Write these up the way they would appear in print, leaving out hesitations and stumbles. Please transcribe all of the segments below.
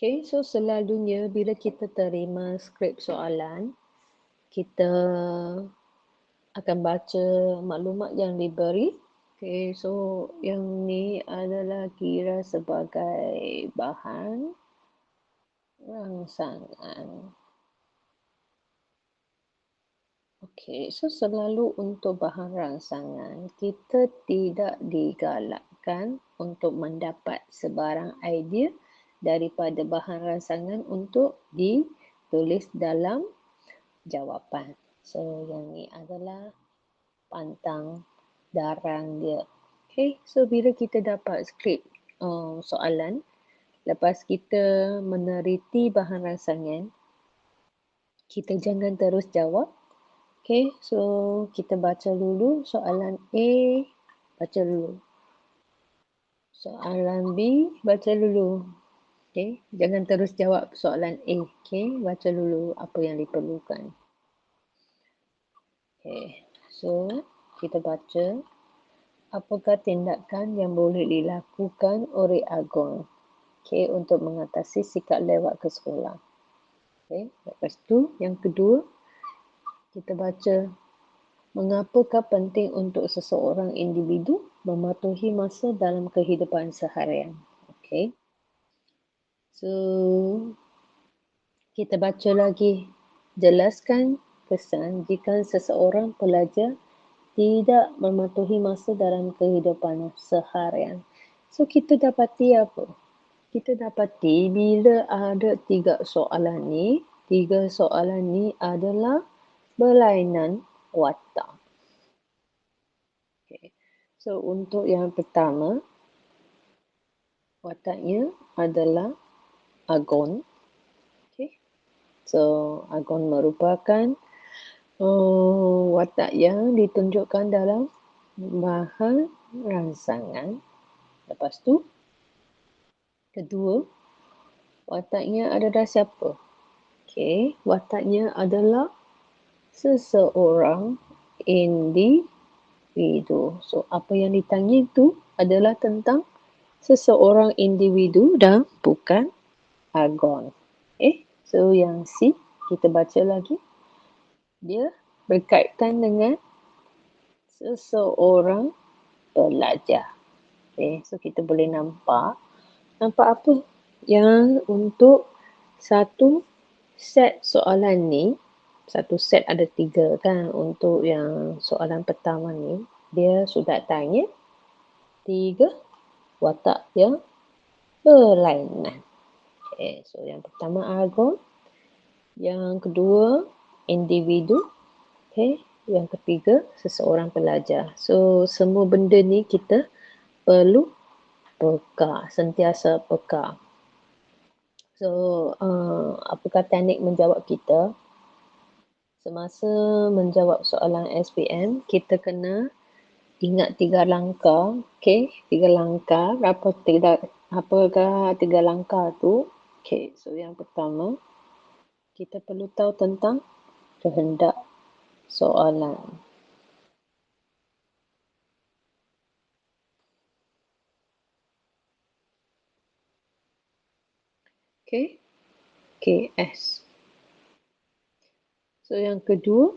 Okay, so selalunya bila kita terima skrip soalan, kita akan baca maklumat yang diberi. Okay, so yang ni adalah kira sebagai bahan rangsangan. Okay, so selalu untuk bahan rangsangan, kita tidak digalakkan untuk mendapat sebarang idea daripada bahan rangsangan untuk ditulis dalam jawapan. So, yang ni adalah pantang darang dia. Okay, so bila kita dapat skrip soalan, lepas kita meneliti bahan rangsangan, kita jangan terus jawab. Okay, so kita baca dulu soalan A, baca dulu. Soalan B, baca dulu. Okay, jangan terus jawab soalan A. Okay, baca dulu apa yang diperlukan. Okay, so kita baca. Apakah tindakan yang boleh dilakukan oleh Agon, okay, untuk mengatasi sikap lewat ke sekolah. Okay, lepas tu yang kedua, kita baca mengapakah penting untuk seseorang individu mematuhi masa dalam kehidupan seharian. Okay, so kita baca lagi. Jelaskan kesan jika seseorang pelajar tidak mematuhi masa dalam kehidupan seharian. So kita dapati apa? Kita dapati bila ada tiga soalan ni adalah berlainan watak. Okay. So untuk yang pertama, wataknya adalah Agon. Okay. So Agon merupakan watak yang ditunjukkan dalam bahan rangsangan. Lepas tu, kedua, wataknya adalah siapa? Okay, wataknya adalah seseorang individu. So, apa yang ditanya itu adalah tentang seseorang individu dan bukan Agon. So yang C, kita baca lagi. Dia berkaitan dengan seseorang pelajar. So kita boleh nampak apa yang untuk satu set soalan ni, satu set ada 3 kan, untuk yang soalan pertama ni, dia sudah tanya 3 watak yang berlainan. So yang pertama Agon, yang kedua individu, yang ketiga seseorang pelajar. So semua benda ni kita perlu peka, sentiasa peka. So apakah teknik menjawab kita? Semasa menjawab soalan SPM, kita kena ingat 3 langkah. Okay, 3 langkah. Apakah 3 langkah tu? Okay, so yang pertama, kita perlu tahu tentang kehendak soalan. Okay, KS. So yang kedua,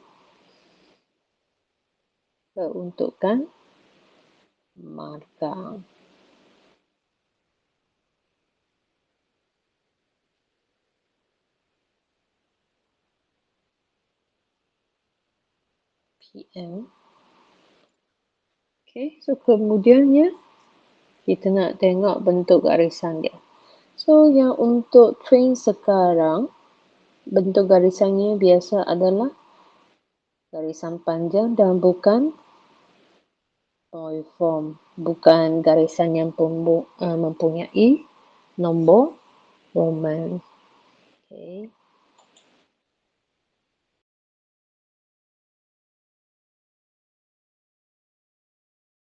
peruntukan markah. PM. Okay, so kemudiannya kita nak tengok bentuk garisan dia. So yang untuk train sekarang, bentuk garisannya biasa adalah garisan panjang dan bukan poiform, bukan garisan yang mempunyai nombor Roman. Okay.